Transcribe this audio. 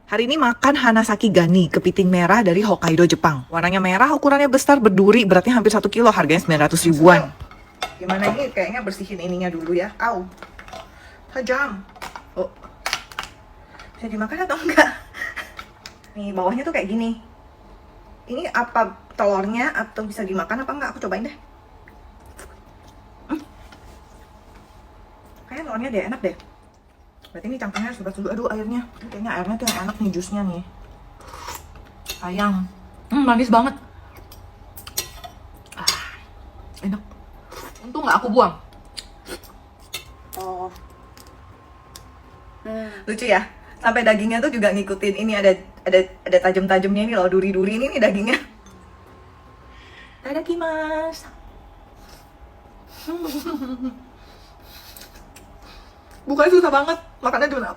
Hari ini makan Hanasaki Gani, kepiting merah dari Hokkaido, Jepang. Warnanya merah, ukurannya besar, berduri, beratnya hampir 1 kilo, harganya 900 ribuan. Gimana ini? Kayaknya bersihin ininya dulu ya. Au. Tajam. Oh. Bisa dimakan atau enggak? Nih, bawahnya tuh kayak gini. Ini apa telurnya atau bisa dimakan apa enggak? Aku cobain deh. Kayaknya telurnya deh, enak deh. Berarti ini cangkangnya harus dulu. Aduh, airnya. Kayaknya airnya tuh yang enak nih, jusnya nih. Sayang. Manis banget. Enak. Untung nggak aku buang. Oh. Lucu ya. Sampai dagingnya tuh juga ngikutin. Ini ada tajam-tajamnya ini loh, duri-duri ini nih dagingnya. Tadakimasu. Bukanya susah banget. Makannya juga